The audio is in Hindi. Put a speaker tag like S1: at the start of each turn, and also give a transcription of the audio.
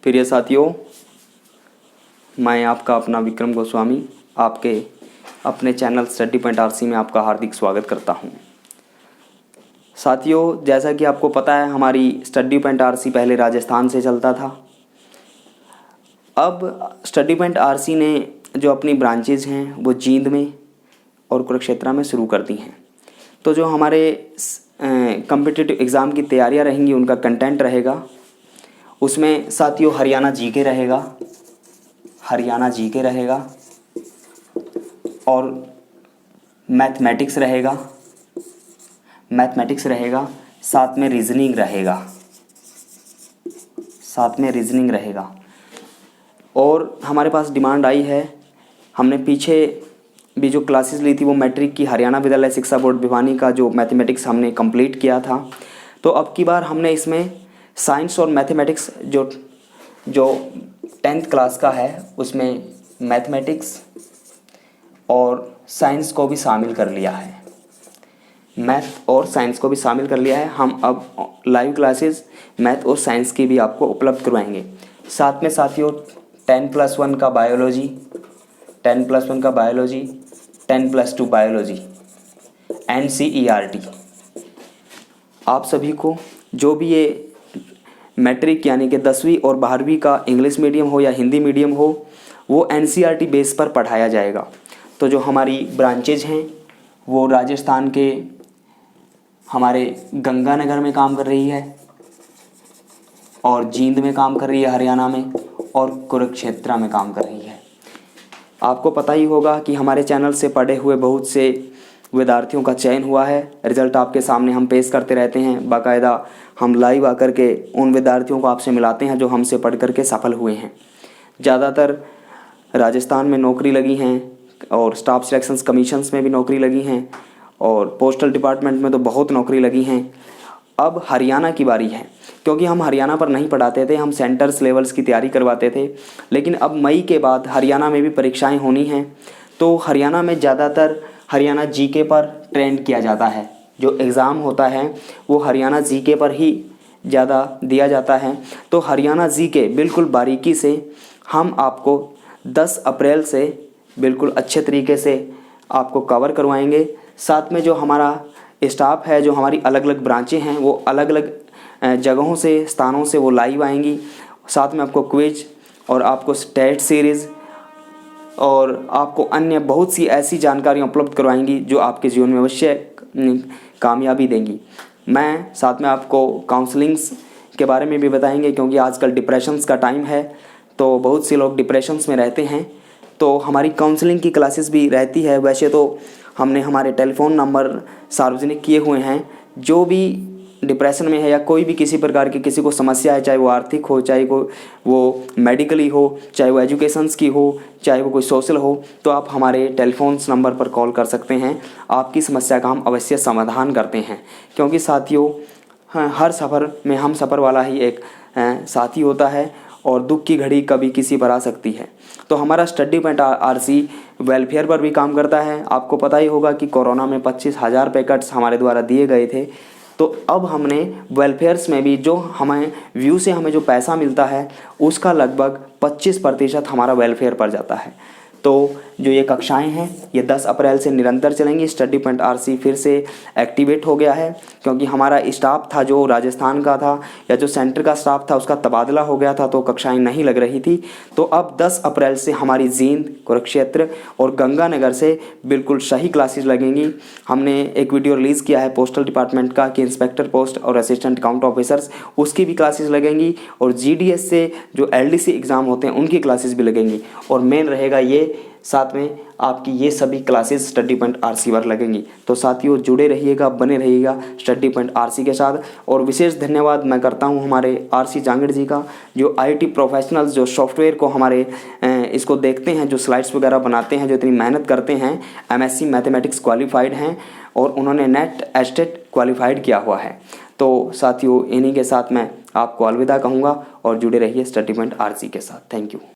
S1: प्रिय साथियों, मैं आपका अपना विक्रम गोस्वामी आपके अपने चैनल स्टडी पॉइंट आरसी में आपका हार्दिक स्वागत करता हूं। साथियों, जैसा कि आपको पता है, हमारी स्टडी पॉइंट आरसी पहले राजस्थान से चलता था। अब स्टडी पॉइंट आरसी ने जो अपनी ब्रांचेज हैं वो जींद में और कुरुक्षेत्र में शुरू कर दी हैं। तो जो हमारे कॉम्पिटिटिव एग्ज़ाम की तैयारियां रहेंगी, उनका कंटेंट रहेगा उसमें साथियों हरियाणा जीके रहेगा और मैथमेटिक्स रहेगा, साथ में रीजनिंग रहेगा। और हमारे पास डिमांड आई है, हमने पीछे भी जो क्लासेस ली थी वो मैट्रिक की हरियाणा विद्यालय शिक्षा बोर्ड भिवानी का जो मैथमेटिक्स हमने कंप्लीट किया था। तो अब की बार हमने इसमें साइंस और मैथमेटिक्स जो 10th क्लास का है उसमें मैथमेटिक्स और साइंस को भी शामिल कर लिया है। हम अब लाइव क्लासेस मैथ और साइंस की भी आपको उपलब्ध करवाएंगे। साथ में साथियों 10+1 का बायोलॉजी, 10+2 बायोलॉजी, NCERT। आप सभी को जो भी ये मैट्रिक यानी कि 10वीं और 12वीं का इंग्लिश मीडियम हो या हिंदी मीडियम हो, वो NCERT बेस पर पढ़ाया जाएगा। तो जो हमारी ब्रांचेज हैं वो राजस्थान के हमारे गंगानगर में काम कर रही है और जींद में काम कर रही है हरियाणा में, और कुरुक्षेत्र में काम कर रही है। आपको पता ही होगा कि हमारे चैनल से पढ़े हुए बहुत से विद्यार्थियों का चयन हुआ है। रिजल्ट आपके सामने हम पेश करते रहते हैं। बाकायदा हम लाइव आकर के उन विद्यार्थियों को आपसे मिलाते हैं जो हमसे पढ़ करके सफल हुए हैं। ज़्यादातर राजस्थान में नौकरी लगी हैं और स्टाफ सिलेक्शंस कमीशंस में भी नौकरी लगी हैं और पोस्टल डिपार्टमेंट में तो बहुत नौकरी लगी हैं। अब हरियाणा की बारी है, क्योंकि हम हरियाणा पर नहीं पढ़ाते थे, हम सेंटर्स लेवल्स की तैयारी करवाते थे। लेकिन अब मई के बाद हरियाणा में भी परीक्षाएं होनी हैं, तो हरियाणा में ज़्यादातर हरियाणा जीके पर ट्रेंड किया जाता है। जो एग्ज़ाम होता है वो हरियाणा जीके पर ही ज़्यादा दिया जाता है। तो हरियाणा जीके बिल्कुल बारीकी से हम आपको 10 अप्रैल से बिल्कुल अच्छे तरीके से आपको कवर करवाएंगे। साथ में जो हमारा स्टाफ है, जो हमारी अलग अलग ब्रांचें हैं, वो अलग अलग जगहों से, स्थानों से वो लाइव आएंगी। साथ में आपको क्विज और आपको स्टेट सीरीज़ और आपको अन्य बहुत सी ऐसी जानकारियाँ उपलब्ध करवाएंगी जो आपके जीवन में अवश्य कामयाबी देंगी। मैं साथ में आपको काउंसलिंग्स के बारे में भी बताएंगे, क्योंकि आजकल डिप्रेशंस का टाइम है, तो बहुत से लोग डिप्रेशंस में रहते हैं। तो हमारी काउंसलिंग की क्लासेस भी रहती है। वैसे तो हमने हमारे टेलीफोन नंबर सार्वजनिक किए हुए हैं। जो भी डिप्रेशन में है या कोई भी किसी प्रकार की किसी को समस्या है, चाहे वो आर्थिक हो, चाहे वो मेडिकली हो, चाहे वो एजुकेशंस की हो, चाहे वो कोई सोशल हो, तो आप हमारे टेलीफोन्स नंबर पर कॉल कर सकते हैं। आपकी समस्या का हम अवश्य समाधान करते हैं, क्योंकि साथियों हर सफ़र में हम सफ़र वाला ही एक साथी होता है और दुख की घड़ी कभी किसी पर आ सकती है। तो हमारा स्टडी पॉइंट आरसी वेलफेयर पर भी काम करता है। आपको पता ही होगा कि कोरोना में 25,000 पैकेट्स हमारे द्वारा दिए गए थे। तो अब हमने वेलफेयर्स में भी जो हमें व्यू से हमें जो पैसा मिलता है उसका लगभग 25% हमारा वेलफेयर पर जाता है। तो जो ये कक्षाएं हैं ये 10 अप्रैल से निरंतर चलेंगी। स्टडी पॉइंट आरसी फिर से एक्टिवेट हो गया है, क्योंकि हमारा स्टाफ था जो राजस्थान का था या जो सेंटर का स्टाफ था उसका तबादला हो गया था, तो कक्षाएं नहीं लग रही थी। तो अब 10 अप्रैल से हमारी जींद, कुरुक्षेत्र और गंगानगर से बिल्कुल सही क्लासेस लगेंगी। हमने एक वीडियो रिलीज़ किया है पोस्टल डिपार्टमेंट का कि इंस्पेक्टर पोस्ट और असिस्टेंट अकाउंट ऑफिसर्स, उसकी भी क्लासेस लगेंगी। और GDS से जो LDC एग्ज़ाम होते हैं उनकी क्लासेस भी लगेंगी। और मेन रहेगा ये, साथ में आपकी ये सभी क्लासेस स्टडी पॉइंट आरसी पर लगेंगी। तो साथियों जुड़े रहिएगा, बने रहिएगा स्टडी पॉइंट आरसी के साथ। और विशेष धन्यवाद मैं करता हूँ हमारे RC जांगड़ जी का, जो IT प्रोफेशनल्स जो सॉफ्टवेयर को हमारे इसको देखते हैं, जो स्लाइड्स वगैरह बनाते हैं, जो इतनी मेहनत करते हैं। MSc मैथमेटिक्स क्वालिफाइड हैं और उन्होंने नेट एस्टेट क्वालिफाइड किया हुआ है। तो साथियों इन्हीं के साथ मैं आपको अलविदा कहूँगा और जुड़े रहिए स्टडी पॉइंट आरसी के साथ। Thank you.